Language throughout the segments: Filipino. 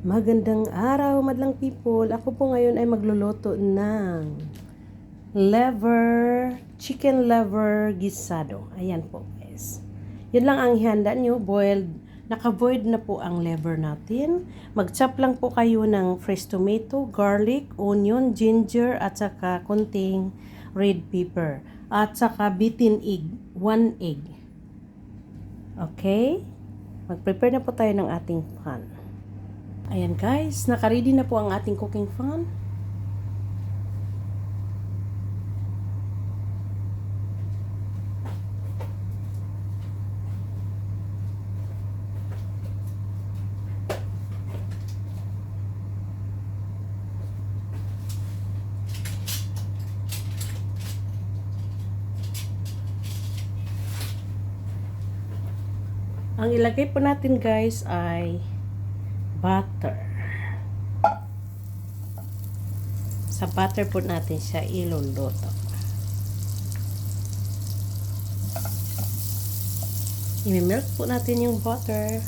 Magandang araw, madlang people. Ako po ngayon ay magluluto ng chicken liver gisado. Ayan po, guys. Yun lang ang ihanda nyo, boiled. Naka-boiled na po ang liver natin. Mag-chop lang po kayo ng fresh tomato, garlic, onion, ginger, at saka konting red pepper. At saka beaten egg, 1 egg. Okay? Mag-prepare na po tayo ng ating pan. Ayan guys, naka-ready na po ang ating cooking pan. Ang ilagay po natin guys ay butter. Sa butter po natin siya iluluto. I-melt po natin yung butter.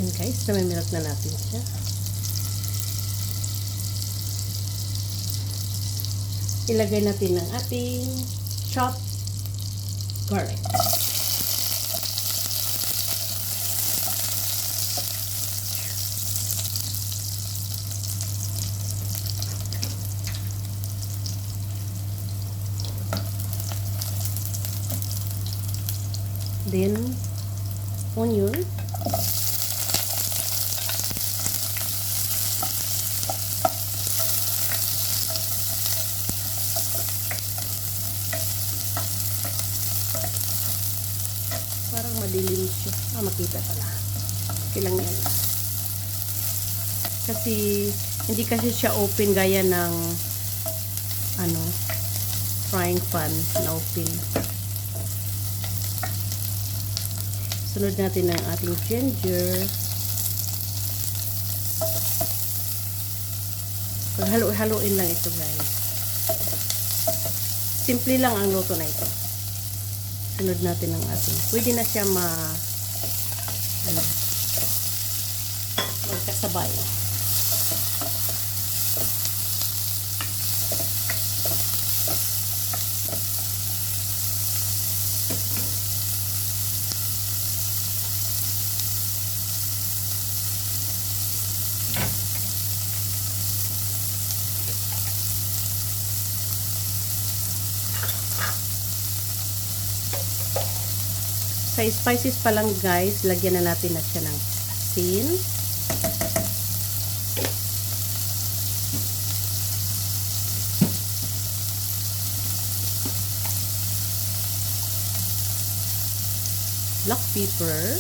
Yan guys, namimilk na natin siya. Ilagay natin ang ating chopped garlic. Then, onion. Parang madilim siya. Makita pala. Okay lang yan. Kasi, hindi kasi siya open gaya ng frying pan na open. Sunod natin ang ating ginger. Paghalo-haloin lang ito guys. Simple lang ang luto na ito. Sunod natin ang ating. Pwede na siya magkasabay. Sa spices pa lang guys, lagyan na natin na siya ng asin. Black pepper.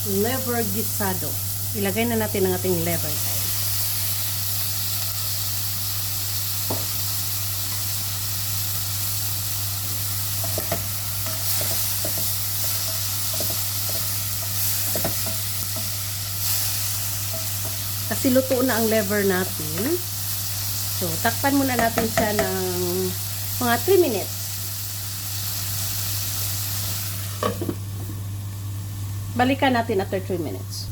Liver gisado. Ilagay na natin ang ating liver. Kasi luto na ang liver natin. So, takpan muna natin siya ng mga 3 minutes. Balikan natin after 3 minutes.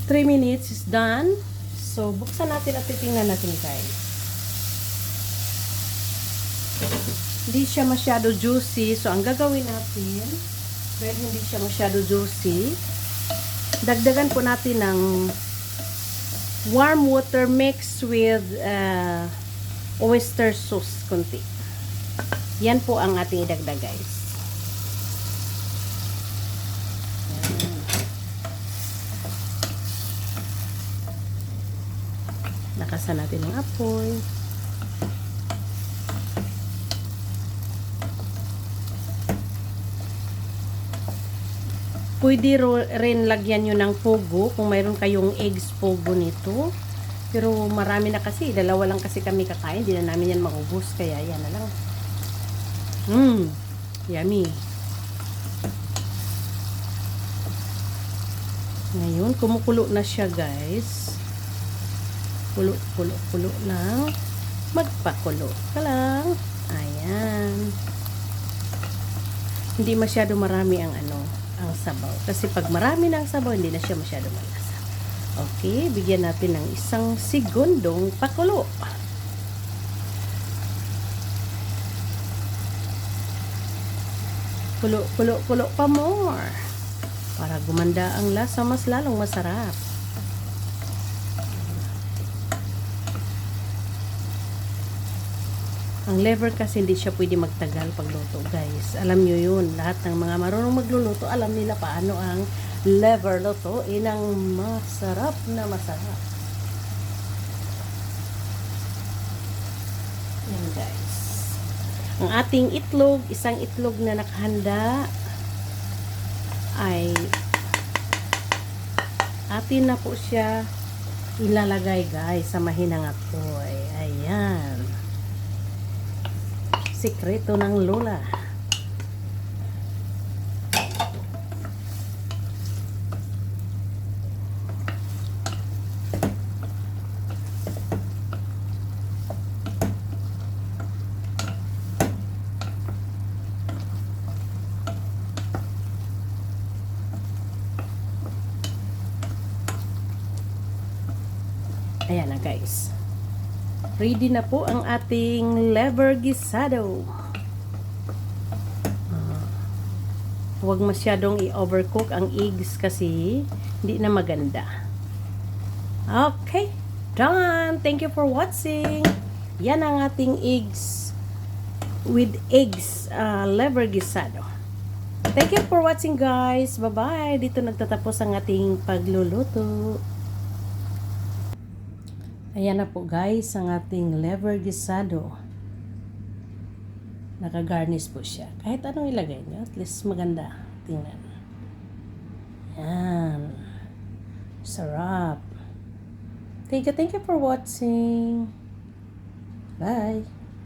3 minutes is done. So, buksan natin at titingnan natin guys. Hindi siya masyado juicy. So, ang gagawin natin, dahil hindi siya masyado juicy, dagdagan po natin ng warm water mixed with oyster sauce konti. Yan po ang ating idagdag, guys. Lakasan natin ang apoy. Pwede rin lagyan nyo ng pogo kung mayroon kayong eggs pogo nito. Pero marami na kasi. Dalawa lang kasi kami kakain. Hindi na namin yan maubos. Kaya yan na lang. Yummy. Ngayon, kumukulo na siya, guys. Kulo lang. Magpakulo ka lang. Ayan. Hindi masyado marami ang ang sabaw. Kasi pag marami na ang sabaw, hindi na siya masyado malasa. Okay, bigyan natin ng 1 segundong pakulo. Kulo pa more. Para gumanda ang lasa, mas lalong masarap. Ang liver kasi hindi siya pwede magtagal pagluto, guys. Alam nyo yun. Lahat ng mga marunong magluluto, alam nila paano ang liver luto. Inang masarap na masarap. Yan, guys. Ang ating itlog, 1 itlog na nakahanda, ay atin na po siya ilalagay, guys, sa mahinang apoy. Ayan. Sikreto ng lola. Ayan na, guys. Ready na po ang ating liver guisado. Huwag masyadong i-overcook ang eggs kasi hindi na maganda. Okay, done. Thank you for watching. Yan ang ating eggs with eggs liver guisado. Thank you for watching, guys. Bye-bye. Dito nagtatapos ang ating pagluluto. Ayan na po, guys, ang ating liver guisado. Naka-garnish po siya. Kahit anong ilagay nyo, at least maganda. Tingnan. Ayan. Sarap. Thank you for watching. Bye.